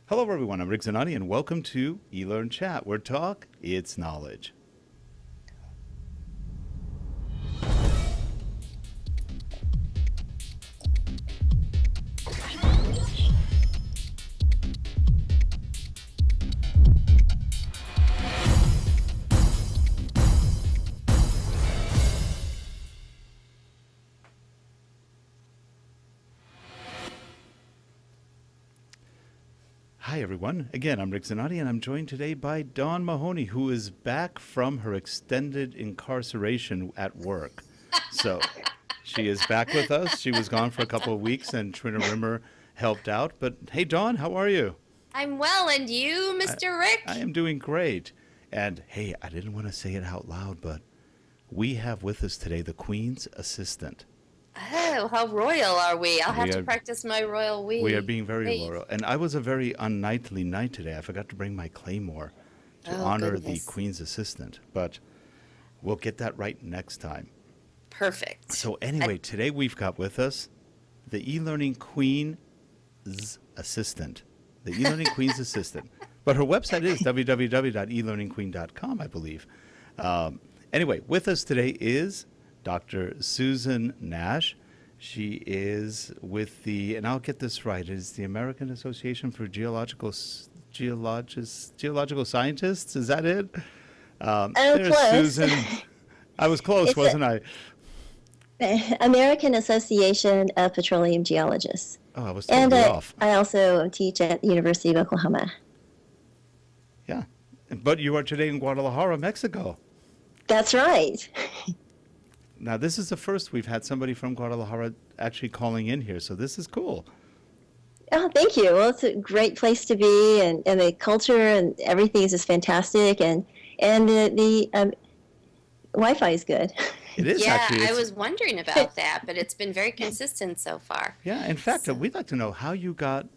Hello everyone, I'm Rick Zanotti and welcome to eLearnChat, where talk, it's knowledge. Hi everyone, again I'm Rick Zanotti and I'm joined today by Dawn Mahoney, who is back from her extended incarceration at work. So she is back with us. She was gone for a couple of weeks and Trina Rimmer helped out. But hey Dawn, how are you? I'm well, and you, Mr. Rick? I am doing great. And hey, I didn't want to say it out loud, but we have with us today the Queen's assistant. Oh, how royal are we? I'll have to practice my royal we. We are being very royal. And I was a very unknightly knight today. I forgot to bring my claymore to honor the Queen's assistant. But we'll get that right next time. Perfect. So anyway, today we've got with us the eLearning Queen's assistant. The eLearning Queen's assistant. But her website is www.elearningqueen.com, I believe. Anyway, with us today is Dr. Susan Nash. She is with the, and I'll get this right, is the American Association for Geological Scientists. Is that it? There's close. Susan. I was close, wasn't I? American Association of Petroleum Geologists. Oh, I was totally off. I also teach at the University of Oklahoma. Yeah, but you are today in Guadalajara, Mexico. That's right. Now, this is the first we've had somebody from Guadalajara actually calling in here, so this is cool. Oh, thank you. Well, it's a great place to be, and the culture and everything is just fantastic, and the Wi-Fi is good. It is, yeah, actually. I was wondering about that, but it's been very consistent so far. Yeah, in fact, we'd like to know how you got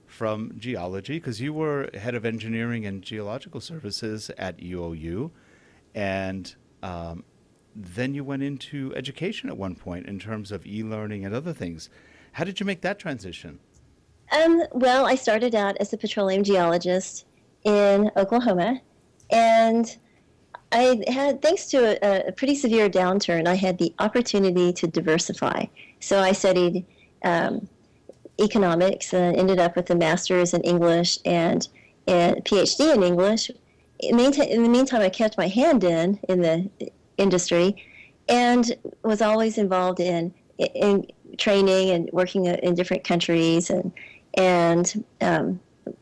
from geology, because you were head of engineering and geological services at UOU, and then you went into education at one point in terms of e-learning and other things. How did you make that transition? Well, I started out as a petroleum geologist in Oklahoma, and I had, thanks to a pretty severe downturn, I had the opportunity to diversify. So I studied economics and ended up with a master's in English and a PhD in English. In the meantime, I kept my hand in the industry and was always involved in training and working in different countries. And at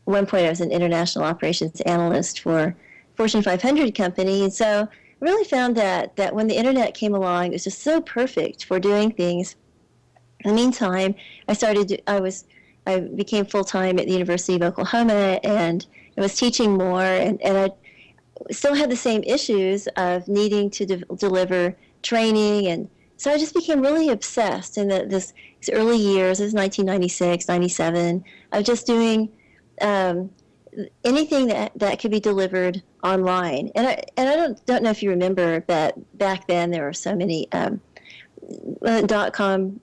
one point, I was an international operations analyst for Fortune 500 company. And so I really found that when the internet came along, it was just so perfect for doing things. In the meantime, I became full-time at the University of Oklahoma, and I was teaching more, and I still had the same issues of needing to deliver training, and so I just became really obsessed in these early years. It was 1996, 97, of just doing anything that could be delivered online. And I don't know if you remember, but back then there were so many .com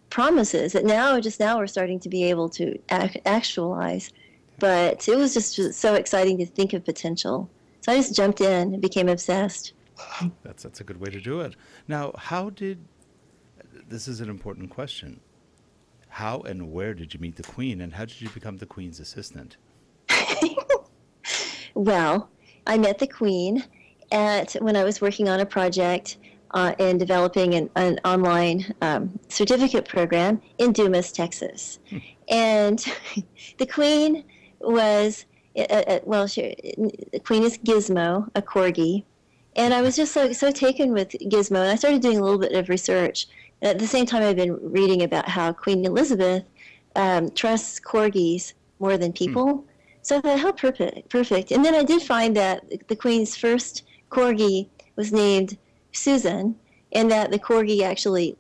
promises that now we're starting to be able to actualize. But it was just so exciting to think of potential. So I just jumped in and became obsessed. That's a good way to do it. Now, this is an important question. How and where did you meet the Queen, and how did you become the Queen's assistant? Well, I met the Queen when I was working on a project in developing an online certificate program in Dumas, Texas. And the Queen was, the Queen is Gizmo, a Corgi. And I was just so taken with Gizmo, and I started doing a little bit of research. And at the same time, I've been reading about how Queen Elizabeth trusts Corgis more than people. So I thought, how perfect. And then I did find that the Queen's first Corgi was named Susan, and that the Corgi actually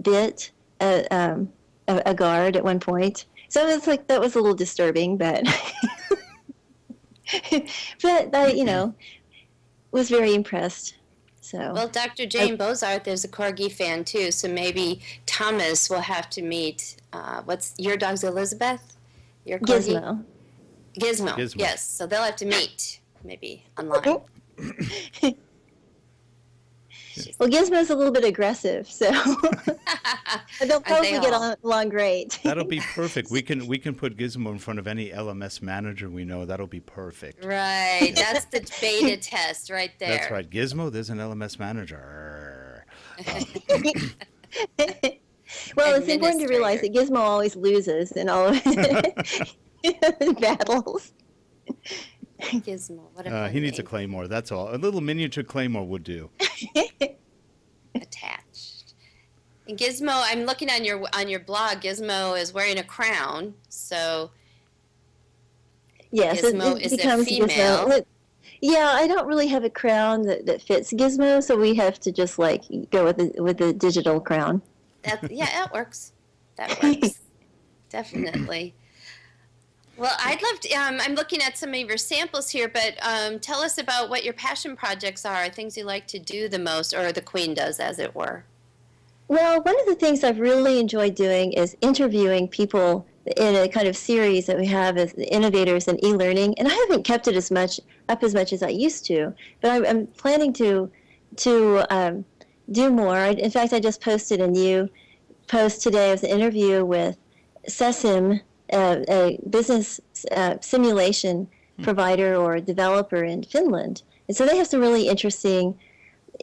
bit a guard at one point. So it's that was a little disturbing, but but I was very impressed. So well, Dr. Jane Bozarth is a Corgi fan too, so maybe Thomas will have to meet. What's your dog's Elizabeth? Your Corgi? Gizmo. Gizmo. Yes. So they'll have to meet maybe online. Well, Gizmo's a little bit aggressive, so they'll probably get along great. That'll be perfect. We can put Gizmo in front of any LMS manager we know. That'll be perfect. Right. That's the beta test right there. That's right. Gizmo, there's an LMS manager. Well, it's important to realize that Gizmo always loses in all of his battles. Gizmo. What a he needs a claymore. That's all. A little miniature claymore would do. Attached. And Gizmo, I'm looking on your blog. Gizmo is wearing a crown, so yes, Gizmo is a female. Gizmo. Yeah, I don't really have a crown that fits Gizmo, so we have to just like go with the digital crown. That works. That works. Definitely. Well, I'd love to, I'm looking at some of your samples here, but tell us about what your passion projects are, things you like to do the most, or the Queen does, as it were. Well, one of the things I've really enjoyed doing is interviewing people in a kind of series that we have as innovators in e-learning, and I haven't kept it as much as I used to, but I'm planning to do more. In fact, I just posted a new post today of an interview with Sesim, a business simulation provider or developer in Finland. And so they have some really interesting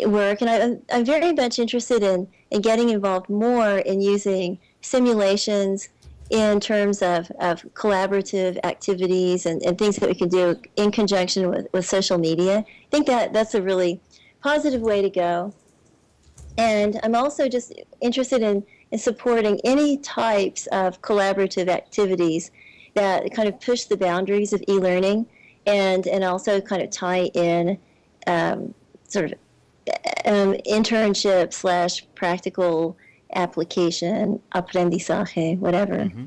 work, and I'm very much interested in getting involved more in using simulations in terms of collaborative activities and things that we can do in conjunction with social media. I think that's a really positive way to go. And I'm also just interested in supporting any types of collaborative activities that kind of push the boundaries of e-learning and also kind of tie in sort of internship / practical application, aprendizaje, whatever. Mm-hmm.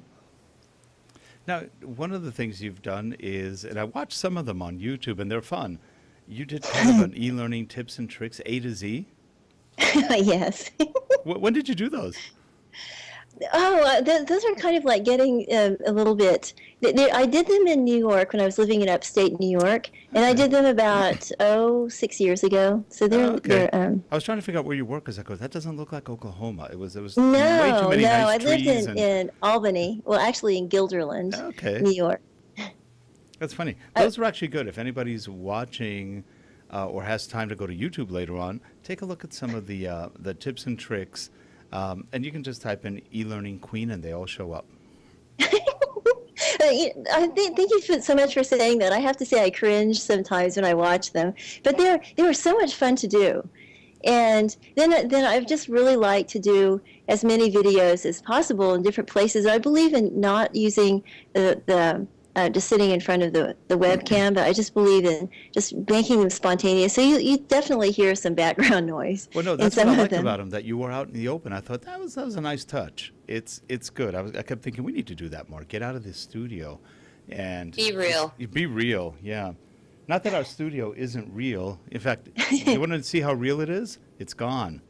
Now, one of the things you've done is, and I watched some of them on YouTube, and they're fun. You did kind of an e-learning tips and tricks A to Z. Yes. When did you do those? Oh, those are kind of like getting a little bit. I did them in New York when I was living in upstate New York, and I did them about 6 years ago. So they're. I was trying to figure out where you were because I go, that doesn't look like Oklahoma. It was way too No, many nice I lived trees in Albany. Well, actually in Guilderland, New York. That's funny. Those are actually good. If anybody's watching or has time to go to YouTube later on, take a look at some of the tips and tricks. And you can just type in eLearning Queen and they all show up. Thank you so much for saying that. I have to say I cringe sometimes when I watch them, but they were so much fun to do. And then I've just really liked to do as many videos as possible in different places. I believe in not using the just sitting in front of the webcam, but I just believe in just making them spontaneous. So you definitely hear some background noise. Well, no, that's what I liked about them, that you were out in the open. I thought that was a nice touch. It's good. I kept thinking we need to do that more. Get out of this studio and be real. Be real, yeah. Not that our studio isn't real. In fact, you want to see how real it is? It's gone.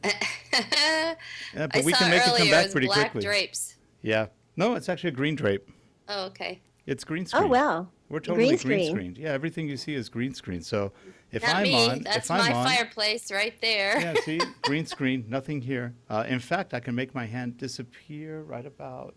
Yeah, but we can make it come back pretty quickly. Black drapes. Yeah. No, it's actually a green drape. Oh, okay. It's green screen. Oh, wow. We're totally green screened. Yeah, everything you see is green screen. So if Not I'm me. on, that's if I'm my on, fireplace right there. Yeah, see, green screen, nothing here. In fact, I can make my hand disappear right about.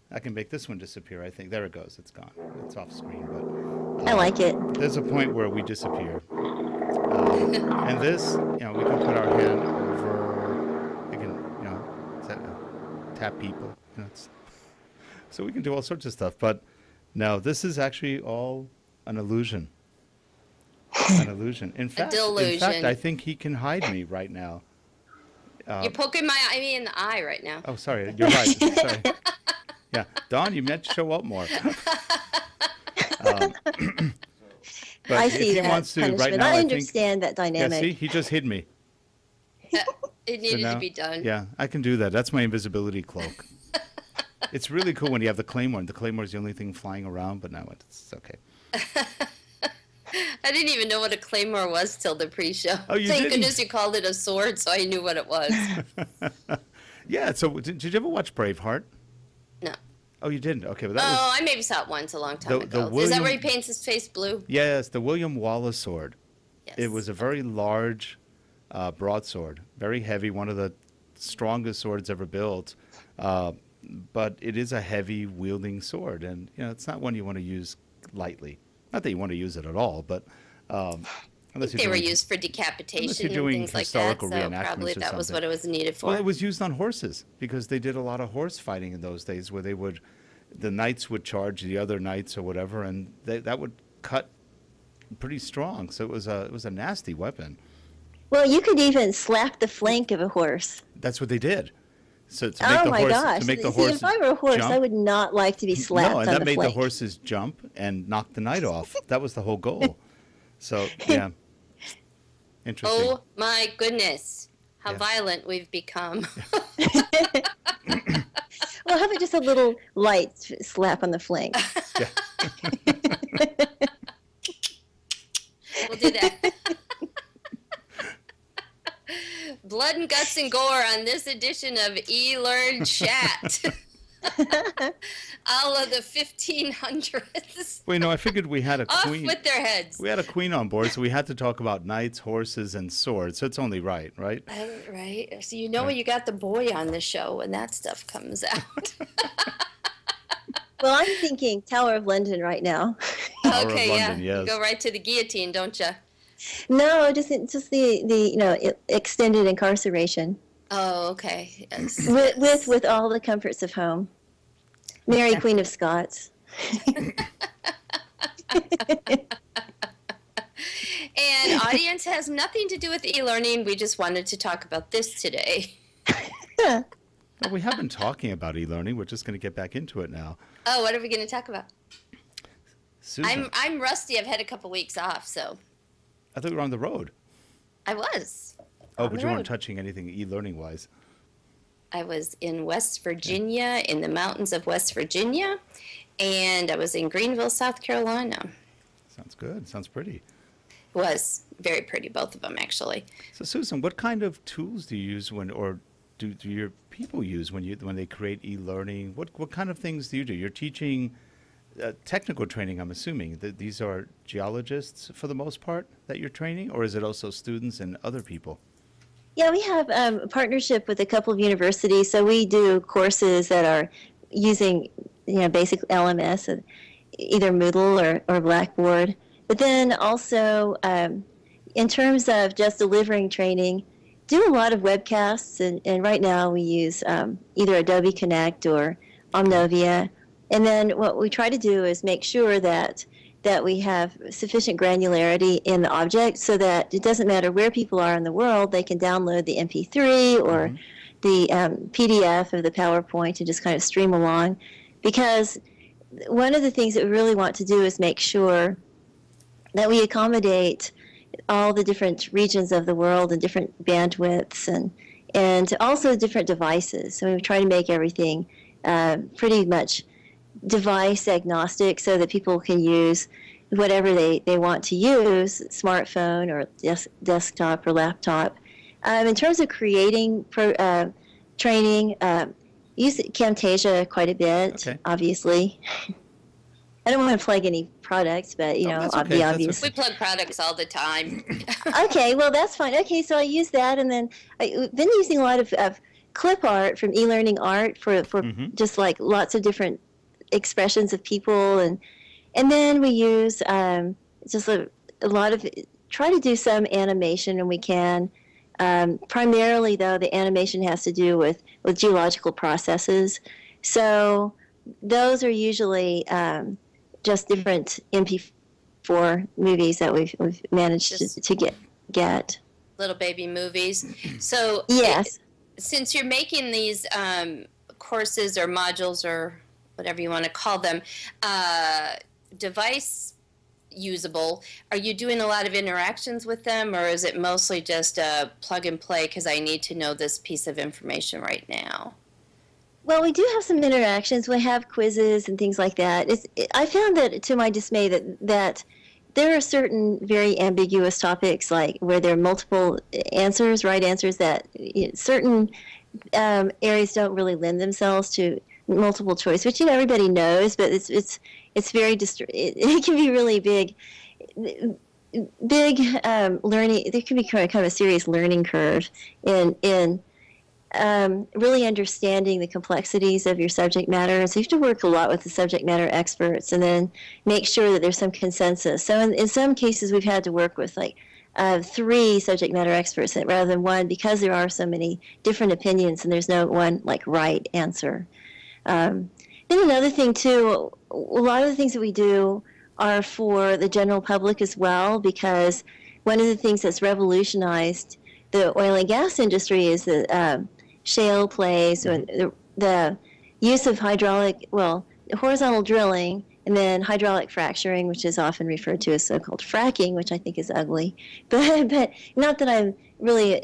I can make this one disappear. I think there it goes. It's gone. It's off screen, but I like it. There's a point where we disappear. And this, we can put our hand over. We can, tap people. So we can do all sorts of stuff, but. No, this is actually all an illusion. An illusion. In fact, I think he can hide me right now. You're poking me in the eye right now. Oh, sorry. You're right. Sorry. Yeah. Dawn, you meant to show up more. But I see that wants to, right now, I understand that dynamic. Yeah, see, he just hid me. It needed to be done. Yeah, I can do that. That's my invisibility cloak. It's really cool when you have the claymore. The claymore is the only thing flying around, but now it's okay. I didn't even know what a claymore was till the pre-show. Oh, you Thank didn't? goodness you called it a sword, so I knew what it was. Yeah, so did you ever watch Braveheart? No. Oh, you didn't? Okay, well that I maybe saw it once a long time ago. Is that where he paints his face blue? Yes, the William Wallace sword. Yes. It was a very large broadsword, very heavy, one of the strongest swords ever built. But it is a heavy wielding sword, and it's not one you want to use lightly. Not that you want to use it at all, but unless they were used for decapitation and things like that, so probably that was what it was needed for. Well, it was used on horses because they did a lot of horse fighting in those days, where the knights would charge the other knights or whatever, and that would cut pretty strong. So it was a nasty weapon. Well, you could even slap the flank of a horse. That's what they did. So to make the horse if I were a horse, jump, I would not like to be slapped on the flank. No, and that made the horses jump and knock the knight off. That was the whole goal. So, yeah. Interesting. Oh, my goodness. How violent we've become. Well, how about just a little light slap on the flank? Yeah. We'll do that. Blood and guts and gore on this edition of eLearnChat. All of the 1500s. Well, I figured we had a queen. Off with their heads. We had a queen on board, so we had to talk about knights, horses, and swords. So it's only right? Right. So when you got the boy on the show when that stuff comes out. Well, I'm thinking Tower of London right now. Okay, London, yes. You go right to the guillotine, don't you? No, just the extended incarceration. Oh, okay. Yes. With all the comforts of home. Mary, Queen of Scots. And audience has nothing to do with e-learning. We just wanted to talk about this today. Well, we have been talking about e-learning. We're just going to get back into it now. Oh, what are we going to talk about? Susan. I'm rusty. I've had a couple weeks off, so. I thought you were on the road. I was. Oh, but you weren't touching anything e-learning wise. I was in West Virginia, in the mountains of West Virginia, and I was in Greenville, South Carolina. Sounds good. Sounds pretty. It was very pretty, both of them, actually. So, Susan, what kind of tools do you use do your people use when they create e-learning? What kind of things do you do? You're teaching technical training, I'm assuming. These are geologists for the most part that you're training, or is it also students and other people? Yeah, we have a partnership with a couple of universities, so we do courses that are using basic LMS, either Moodle or Blackboard. But then also, in terms of just delivering training, do a lot of webcasts, and right now we use either Adobe Connect or Omnovia. And then what we try to do is make sure that we have sufficient granularity in the object so that it doesn't matter where people are in the world, they can download the MP3 or the PDF of the PowerPoint and just kind of stream along. Because one of the things that we really want to do is make sure that we accommodate all the different regions of the world and different bandwidths and also different devices. So we try to make everything pretty much device agnostic so that people can use whatever they want to use, smartphone or desktop or laptop. In terms of creating training, use Camtasia quite a bit, obviously. I don't want to plug any products, but, okay. be obvious. We plug products all the time. Okay, well, that's fine. Okay, so I use that, and then I've been using a lot of clip art from eLearning Art for just like lots of different expressions of people, and then we use just a lot of, try to do some animation when we can. Primarily, though, the animation has to do with geological processes. So those are usually just different MP4 movies that we've managed to get. Little baby movies. So yes, since you're making these courses or modules or whatever you want to call them, device usable, are you doing a lot of interactions with them, or is it mostly just a plug and play because I need to know this piece of information right now? Well, we do have some interactions. We have quizzes and things like that. I found that, to my dismay, that there are certain very ambiguous topics, like where there are multiple answers, right answers, that certain areas don't really lend themselves to multiple choice, which everybody knows, but it's very it can be really big learning. There can be kind of a serious learning curve in really understanding the complexities of your subject matter. So you have to work a lot with the subject matter experts, and then make sure that there's some consensus. So in some cases, we've had to work with 3 subject matter experts rather than one, because there are so many different opinions and there's no one right answer. Then another thing too, a lot of the things that we do are for the general public as well, because one of the things that's revolutionized the oil and gas industry is the shale plays, or the use of horizontal drilling, and then hydraulic fracturing, which is often referred to as so-called fracking, which I think is ugly. But not that I'm really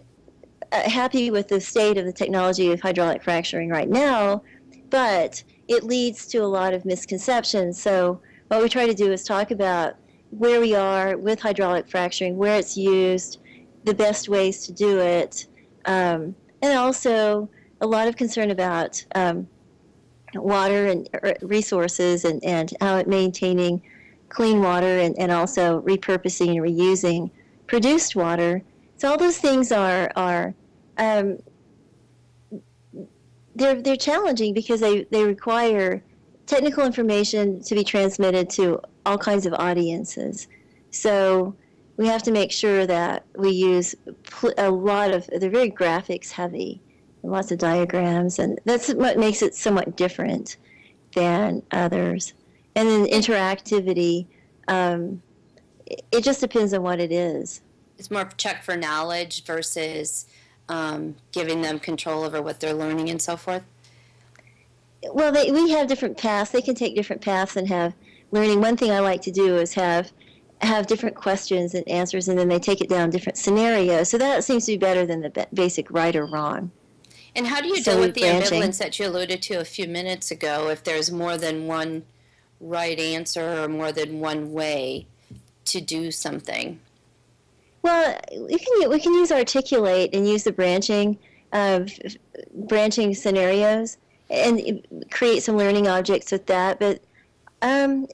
happy with the state of the technology of hydraulic fracturing right now, but it leads to a lot of misconceptions. So what we try to do is talk about where we are with hydraulic fracturing, where it's used, the best ways to do it, and also a lot of concern about water and resources, and how maintaining clean water, and also repurposing and reusing produced water. So all those things are they're challenging, because they require technical information to be transmitted to all kinds of audiences. So we have to make sure that we use a lot of, they're very graphics heavy, lots of diagrams, and that's what makes it somewhat different than others. And then interactivity, it just depends on what it is. It's more check for knowledge versus giving them control over what they're learning and so forth. Well, we have different paths. They can take different paths and have learning. One thing I like to do is have different questions and answers, and then they take it down different scenarios. So that seems to be better than the basic right or wrong. And how do you deal with the ambivalence that you alluded to a few minutes ago, if there's more than one right answer or more than one way to do something? Well, we can use articulate and use the branching scenarios and create some learning objects with that. But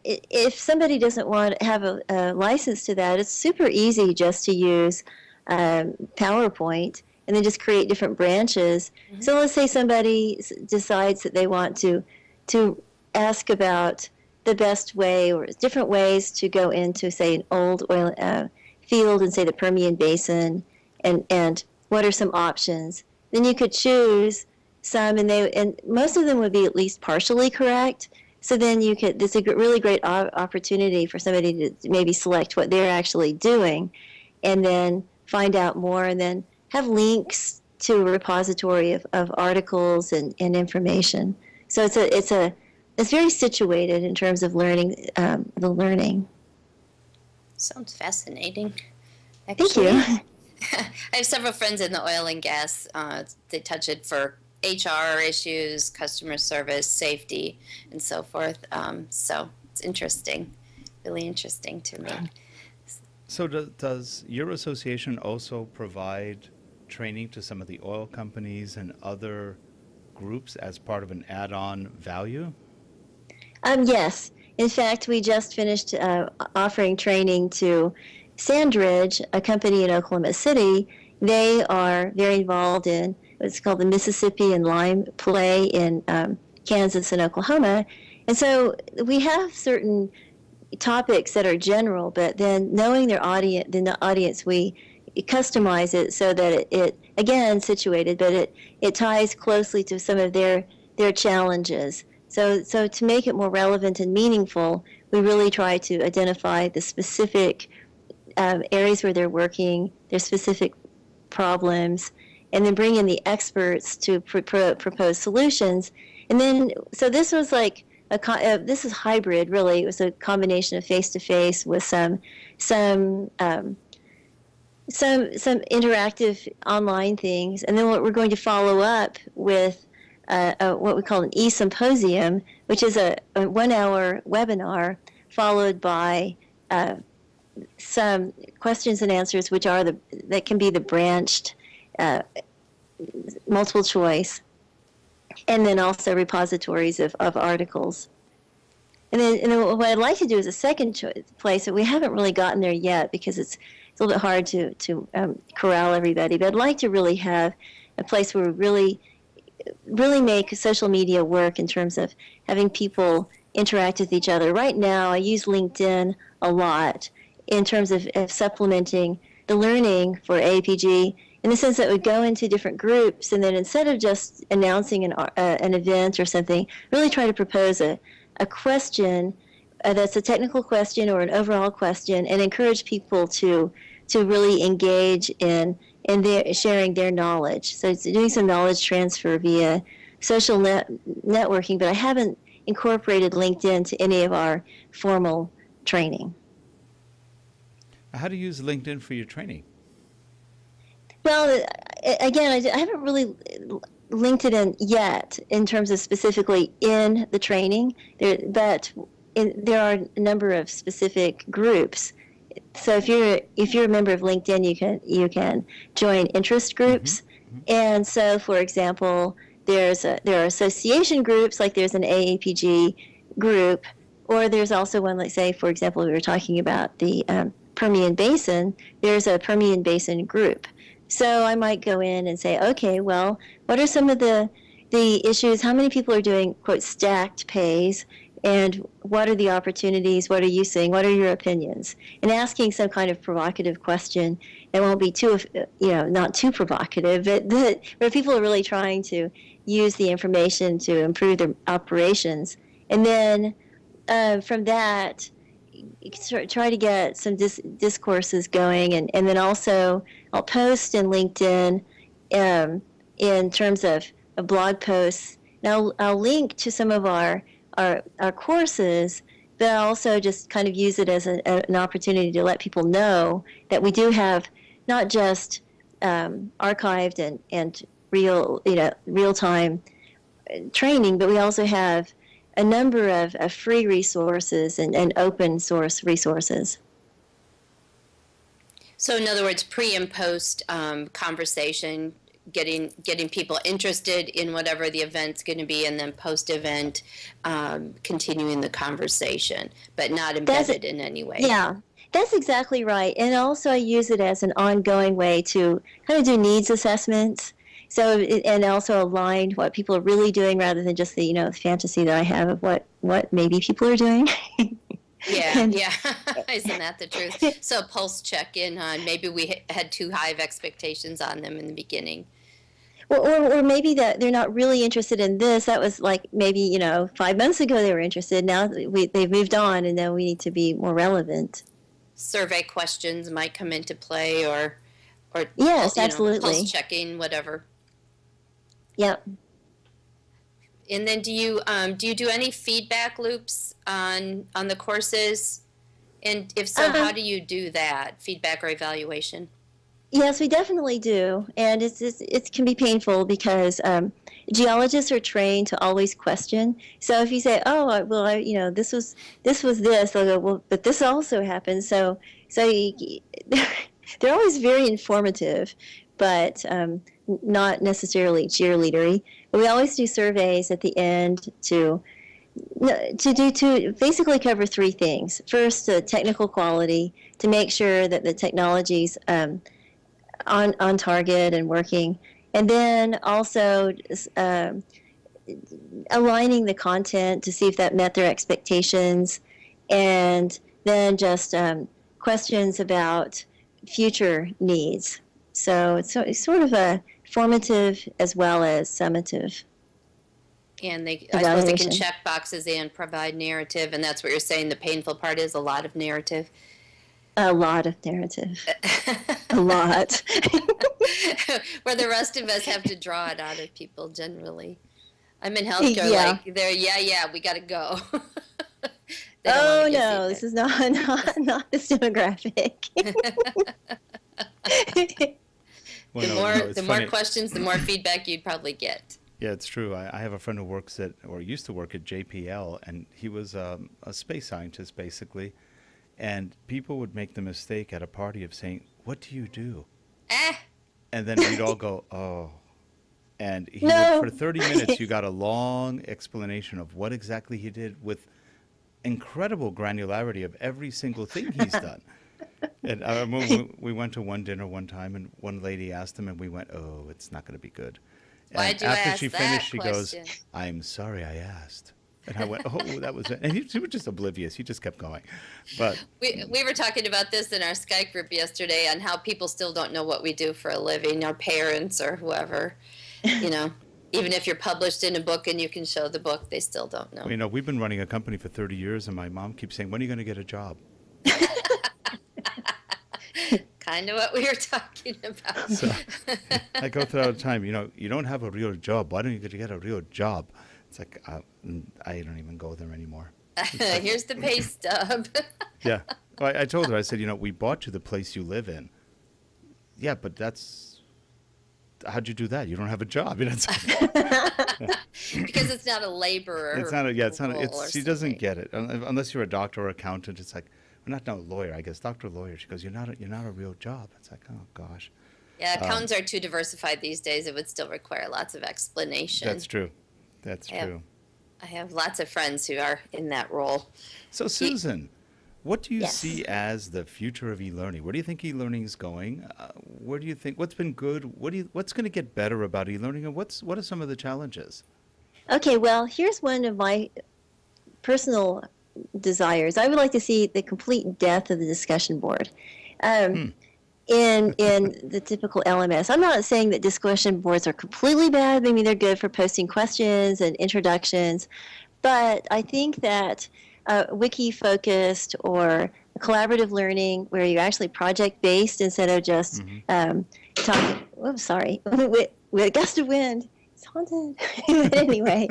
if somebody doesn't want to have a license to that, it's super easy just to use PowerPoint and then just create different branches. Mm-hmm. So let's say somebody decides that they want to ask about the best way or different ways to go into, say, an old oil field and say the Permian Basin, and what are some options. Then you could choose some, and most of them would be at least partially correct. So then this is a really great opportunity for somebody to maybe select what they're actually doing, and then find out more, and then have links to a repository of articles and information. So it's very situated in terms of learning, the learning. Sounds fascinating. Actually, thank you. I have several friends in the oil and gas. They touch it for HR issues, customer service, safety, and so forth. So it's interesting, really interesting to me. So does your association also provide training to some of the oil companies and other groups as part of an add-on value? Yes. In fact, we just finished offering training to Sandridge, a company in Oklahoma City. They are very involved in what's called the Mississippi and Lime play in Kansas and Oklahoma. And so we have certain topics that are general, but then knowing the audience, we customize it so that it again, situated, but it ties closely to some of their challenges. So to make it more relevant and meaningful, we really try to identify the specific areas where they're working, their specific problems, and then bring in the experts to propose solutions. And then, so this was like this is hybrid, really. It was a combination of face-to-face with some interactive online things, and then what we're going to follow up with what we call an e-symposium, which is a 1-hour webinar followed by some questions and answers, which are that can be the branched multiple choice. and then also repositories of articles. And then what I'd like to do is a second place that we haven't really gotten there yet because it's a little bit hard to corral everybody. But I'd like to really have a place where we really make social media work in terms of having people interact with each other. Right now, I use LinkedIn a lot in terms of supplementing the learning for AAPG in the sense that we go into different groups, and then instead of just announcing an event or something, really try to propose a question that's a technical question or an overall question, and encourage people to really engage in sharing their knowledge. So it's doing some knowledge transfer via social networking, but I haven't incorporated LinkedIn to any of our formal training. How do you use LinkedIn for your training? Well, again, I haven't really linked it in yet in terms of specifically in the training, but there are a number of specific groups. So if you're a member of LinkedIn, you can join interest groups, and so for example, there are association groups, like there's an AAPG group, or there's also one, like say for example, we were talking about the Permian Basin. There's a Permian Basin group. So I might go in and say, okay, well, what are some of the issues? How many people are doing, quote, stacked pays? And what are the opportunities? What are you seeing? What are your opinions? And asking some kind of provocative question that won't be too, not too provocative, but where people are really trying to use the information to improve their operations. And then from that, try to get some discourses going, and then also I'll post in LinkedIn in terms of blog posts. Now I'll link to some of our courses, but I'll also just kind of use it as an opportunity to let people know that we do have not just archived and real-time training, but we also have a number of free resources and open source resources. So in other words, pre and post conversation, getting people interested in whatever the event's going to be, and then post-event continuing the conversation, but not embedded in any way. Yeah, that's exactly right. And also I use it as an ongoing way to kind of do needs assessments. So, and also align what people are really doing rather than just the, fantasy that I have of what maybe people are doing. Yeah. Isn't that the truth? So pulse check in on maybe we had too high of expectations on them in the beginning. Or maybe that they're not really interested in this. That was like maybe, 5 months ago they were interested. Now they've moved on, and now we need to be more relevant. Survey questions might come into play, or yes, absolutely. Pulse checking, whatever. Yep. And then do you do any feedback loops on the courses? And if so, how do you do that, feedback or evaluation? Yes, we definitely do, and it can be painful because geologists are trained to always question. So if you say, "Oh, well, this was this," they'll go, "Well, but this also happened." So they're always very informative, but not necessarily cheerleadery. But we always do surveys at the end to basically cover three things. First, the technical quality, to make sure that the technology's on target and working, and then also aligning the content to see if that met their expectations, and then just questions about future needs. So it's sort of a formative as well as summative. And I suppose they can check boxes and provide narrative, and that's what you're saying. The painful part is a lot of narrative. A lot of narrative. A lot. Where the rest of us have to draw it out of people generally. I'm in healthcare, like we got to go. Oh no, this is not this demographic. The more questions, the more feedback you'd probably get. Yeah, it's true. I have a friend who works at, or used to work at JPL, and he was a space scientist, basically. And people would make the mistake at a party of saying, "What do you do?" And then we'd all go, "Oh." And for 30 minutes, you got a long explanation of what exactly he did with incredible granularity of every single thing he's done. And I remember we went to one dinner one time, and one lady asked him, and we went, "Oh, it's not going to be good." Why'd you after ask she that finished, she question? goes, "I'm sorry I asked." And I went, "Oh, that was it." And he was just oblivious. He just kept going. But we were talking about this in our Skype group yesterday on how people still don't know what we do for a living, our parents or whoever, you know. Even if you're published in a book and you can show the book, they still don't know. You know, we've been running a company for 30 years, and my mom keeps saying, "When are you going to get a job?" Kind of what we were talking about. So I go through all the time, you know, you don't have a real job. Why don't you get a real job? It's like, I don't even go there anymore. Here's the pay stub. Yeah. Well, I told her, I said, you know, we bought you the place you live in. Yeah, but how'd you do that? You don't have a job. You know, Because it's not a laborer. it's not. She doesn't get it unless you're a doctor or accountant. It's like, well, not a lawyer, I guess, doctor or lawyer. She goes, you're not a real job. It's like, oh gosh. Yeah, accountants are too diversified these days. It would still require lots of explanation. That's true. That's true. I have lots of friends who are in that role. So, Susan, what do you Yes. see as the future of e-learning? Where do you think e-learning is going? Where do you think, what's been good? What's going to get better about e-learning, and what are some of the challenges? Okay, well, here's one of my personal desires. I would like to see the complete death of the discussion board. In the typical LMS. I'm not saying that discussion boards are completely bad. Maybe they're good for posting questions and introductions, but I think that wiki-focused or collaborative learning, where you're actually project-based instead of just talking. Oh, sorry, with a gust of wind. It's haunted. But anyway.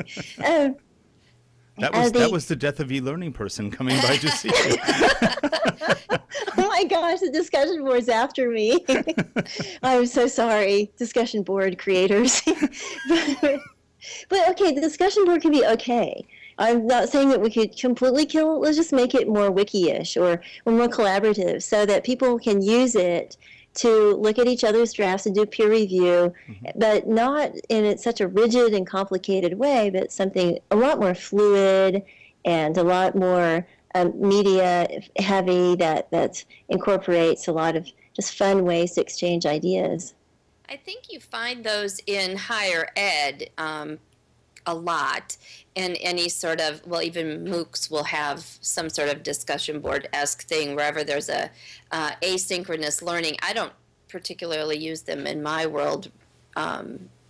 That was the death of e-learning person coming by to see you. Oh my gosh, the discussion board's after me. I'm so sorry, discussion board creators. But okay, the discussion board can be okay. I'm not saying that we could completely kill it. Let's just make it more wiki-ish or more collaborative so that people can use it to look at each other's drafts and do peer review, but not in such a rigid and complicated way, but something a lot more fluid and a lot more media heavy that incorporates a lot of just fun ways to exchange ideas. I think you find those in higher ed a lot, and any sort of, well, even MOOCs will have some sort of discussion board-esque thing wherever there's a asynchronous learning. I don't particularly use them in my world,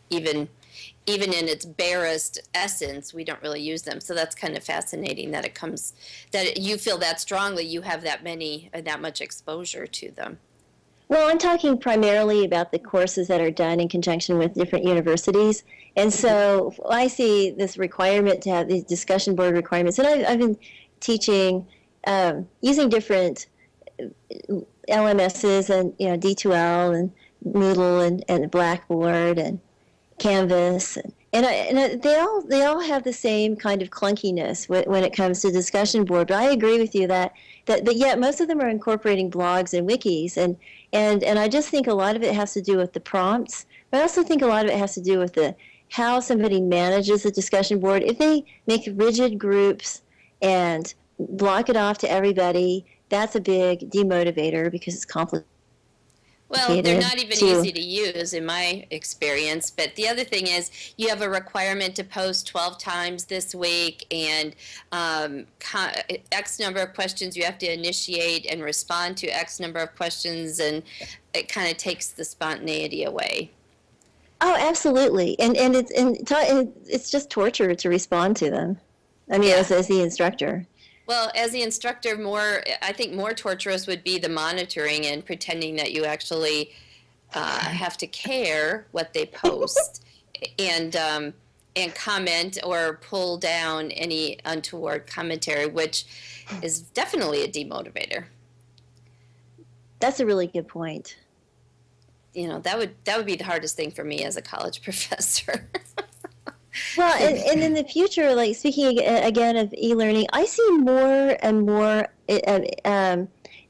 even in its barest essence, we don't really use them. So that's kind of fascinating that you feel that strongly, you have that much exposure to them. Well, I'm talking primarily about the courses that are done in conjunction with different universities. And so I see this requirement to have these discussion board requirements. And I've been teaching using different LMSs and, you know, D2L and Moodle and Blackboard and Canvas. And they all have the same kind of clunkiness when it comes to discussion board. But I agree with you that yet most of them are incorporating blogs and wikis. And I just think a lot of it has to do with the prompts. But I also think a lot of it has to do with how somebody manages the discussion board. If they make rigid groups and block it off to everybody, that's a big demotivator because it's complicated. Well, they're not even easy to use in my experience. But the other thing is you have a requirement to post 12 times this week, and X number of questions you have to initiate and respond to X number of questions, and it kind of takes the spontaneity away. Oh, absolutely. And it's just torture to respond to them. I mean, as the instructor. Well, as the instructor, I think more torturous would be the monitoring and pretending that you actually have to care what they post and comment or pull down any untoward commentary, which is definitely a demotivator. That's a really good point. You know, that would be the hardest thing for me as a college professor. Well, and in the future, like speaking again of e-learning, I see more and more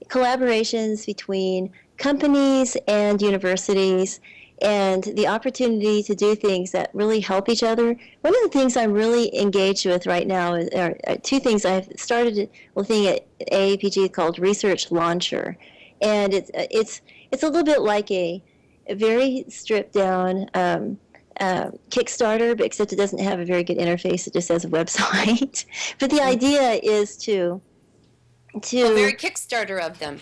collaborations between companies and universities. and the opportunity to do things that really help each other. One of the things I'm really engaged with right now are two things. I've started a thing at AAPG called Research Launcher, and it's a little bit like a very stripped down Kickstarter, but except it doesn't have a very good interface. It just has a website. But the idea is to a very Kickstarter of them.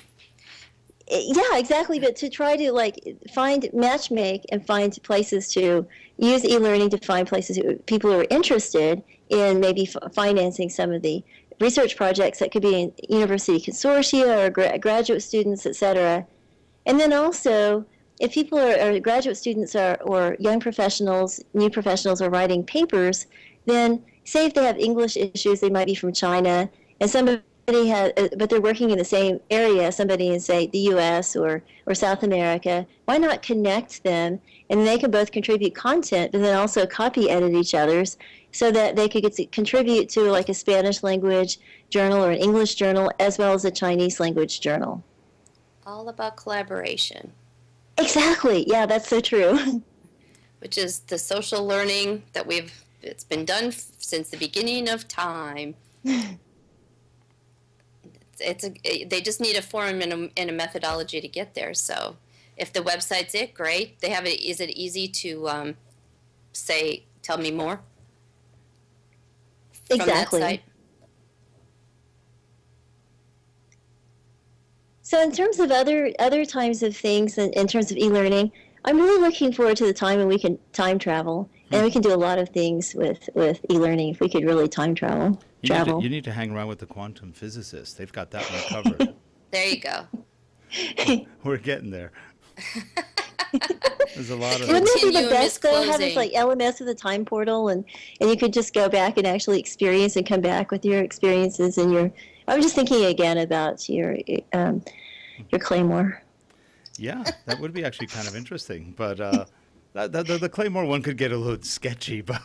Yeah, exactly. But to try to matchmake and find places to use e-learning to find places people who are interested in maybe financing some of the research projects that could be in university consortia or graduate students, etc. And then also, if people are graduate students or young professionals, new professionals are writing papers, then say if they have English issues, they might be from China, and somebody but they're working in the same area, somebody in, say, the U.S. or South America, why not connect them, and they can both contribute content, but then also copy edit each other's, so that they could get to contribute to like a Spanish language journal or an English journal, as well as a Chinese language journal. All about collaboration. Exactly. Yeah, that's so true. Which is the social learning that it's been done since the beginning of time. They just need a form and a methodology to get there. So if the website's it, great. They have it. Is it easy to say, tell me more? Exactly. From that site? So in terms of other times of things, in terms of e-learning, I'm really looking forward to the time when we can time travel, and we can do a lot of things with e-learning if we could really time travel. You need to hang around with the quantum physicists. They've got that one covered. There you go. We're getting there. There's a lot of. Wouldn't it be the best though? Have this like LMS with a time portal, and you could just go back and actually experience and come back with your experiences and your. I'm just thinking again about your Claymore. Yeah, that would be actually kind of interesting, but the Claymore one could get a little sketchy. But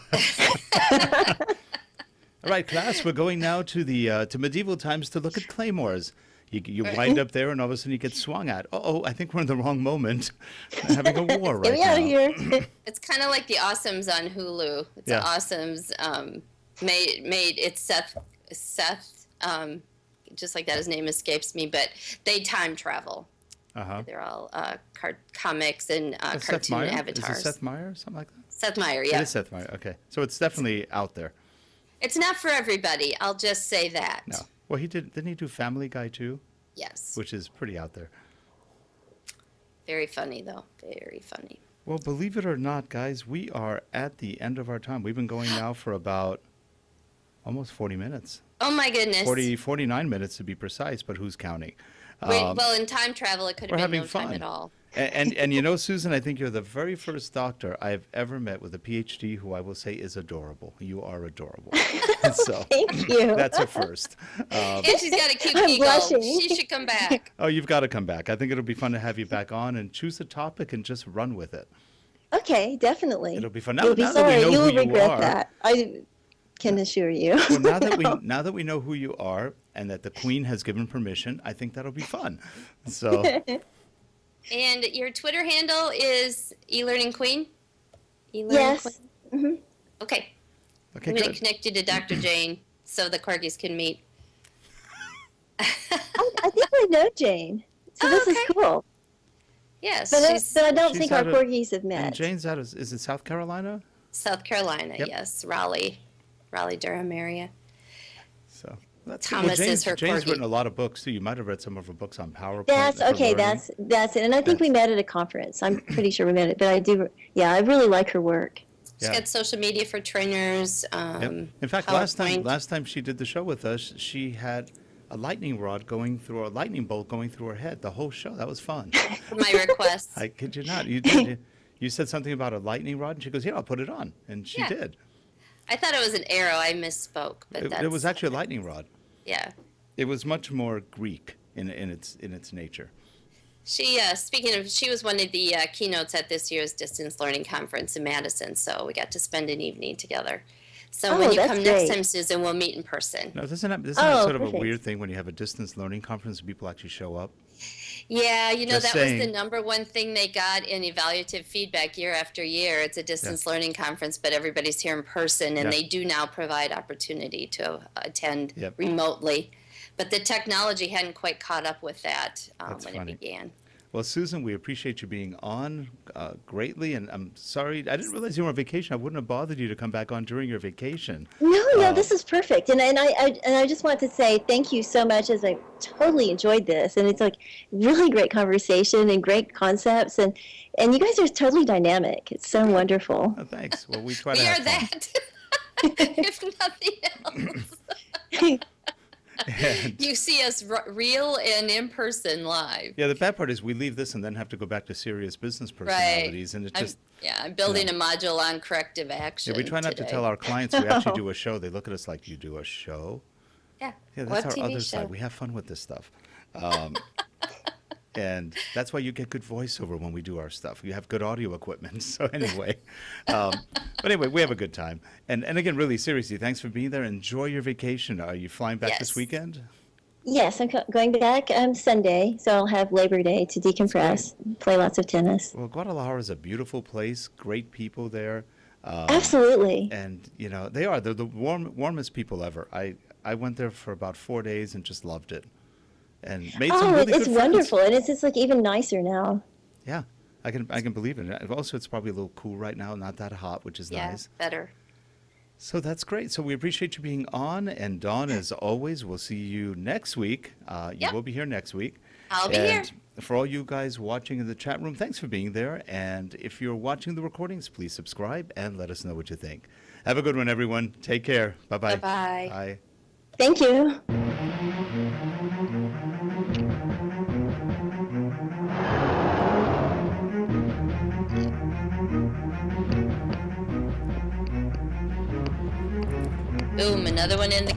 all right, class, we're going now to the to medieval times to look at claymores. You wind up there, and all of a sudden you get swung at. I think we're in the wrong moment, having a war right now. Get me out of here. It's kind of like the Awesomes on Hulu. It's the Awesomes made it's Seth just like that. His name escapes me, but they time travel. They're all comics and cartoon avatars. Is it Seth Meyer, something like that? Seth Meyer, yeah. It is Seth Meyer. Okay, so it's definitely out there. It's not for everybody. I'll just say that. No. Well, didn't he do Family Guy too? Yes. Which is pretty out there. Very funny, though. Very funny. Well, believe it or not, guys, we are at the end of our time. We've been going now for about almost 40 minutes. Oh, my goodness. 49 minutes to be precise, but who's counting? Well, in time travel, it could have been no fun. time at all. And you know, Susan, I think you're the very first doctor I've ever met with a PhD who I will say is adorable. You are adorable. So, thank you. That's a first. And she's got a cute giggle. She should come back. Oh, you've got to come back. I think it'll be fun to have you back on and choose a topic and just run with it. Okay, definitely. It'll be fun. You'll be sorry. You will regret that. I can assure you. Well, now that we know who you are and that the Queen has given permission, I think that'll be fun. So. And your Twitter handle is eLearning Queen? Yes. Queen? Mm-hmm. Okay. I'm going to connect you to Dr. Jane so the Corgis can meet. I think I know Jane. So this is cool. Yes. But I don't think our Corgis have met. And Jane's out of, is it South Carolina? South Carolina, yes. Raleigh, Durham area. So. That's Thomas is her Jane's Corgi. written a lot of books too. You might have read some of her books on PowerPoint. That's it. And I think we met at a conference. I'm pretty sure we met it. But I really like her work. She's got social media for trainers. In fact, last time she did the show with us, she had a lightning bolt going through her head the whole show. That was fun. For my request. I kid you not. You did. You said something about a lightning rod, and she goes, "Yeah, I'll put it on," and she did. I thought it was an arrow. I misspoke, but it was actually a lightning rod. Yeah. It was much more Greek in its nature. She she was one of the keynotes at this year's Distance Learning Conference in Madison, so we got to spend an evening together. So Oh, when you that's come next great. time, Susan, we'll meet in person. Now, isn't that Oh, sort of a perfect. weird thing when you have a distance learning conference and people actually show up? Yeah, you know, Just that was the saying. number one thing they got in evaluative feedback year after year. It's a distance learning conference, but everybody's here in person, and Yeah. they do now provide opportunity to attend Yep. remotely. But the technology hadn't quite caught up with that That's when funny. it began. Well, Susan, we appreciate you being on greatly, and I'm sorry, I didn't realize you were on vacation. I wouldn't have bothered you to come back on during your vacation. No, this is perfect, and I just want to say thank you so much, as I totally enjoyed this, and it's like really great conversation and great concepts, and you guys are totally dynamic. It's so wonderful. Oh, thanks. Well, we try to We have are fun. that, if nothing else. And, You see us real and in person live. yeah, the bad part is we leave this and then have to go back to serious business personalities, and it just I'm building a module on corrective action. yeah, we try not today. to tell our clients we actually do a show. They look at us like, you do a show? Yeah, Yeah, web that's our TV other show. side. We have fun with this stuff. And that's why you get good voiceover when we do our stuff. You have good audio equipment. So anyway, but anyway, we have a good time. And again, really seriously, thanks for being there. Enjoy your vacation. Are you flying back this Yes. weekend? Yes, I'm going back Sunday, so I'll have Labor Day to decompress, play lots of tennis. Well, Guadalajara is a beautiful place. Great people there. Absolutely. And you know, they're the warmest people ever. I went there for about 4 days and just loved it. And made some Oh, really it's good wonderful, friends. and it's just like even nicer now. Yeah, I can believe it. And also, it's probably a little cool right now, not that hot, which is Yeah, nice. better. So that's great. So we appreciate you being on. And Dawn, as always, we'll see you next week. You Yep. will be here next week. I'll be and here. For all you guys watching in the chat room, thanks for being there. And if you're watching the recordings, please subscribe and let us know what you think. Have a good one, everyone. Take care. Bye-bye. Bye-bye. Bye. Thank you. Boom, another one in the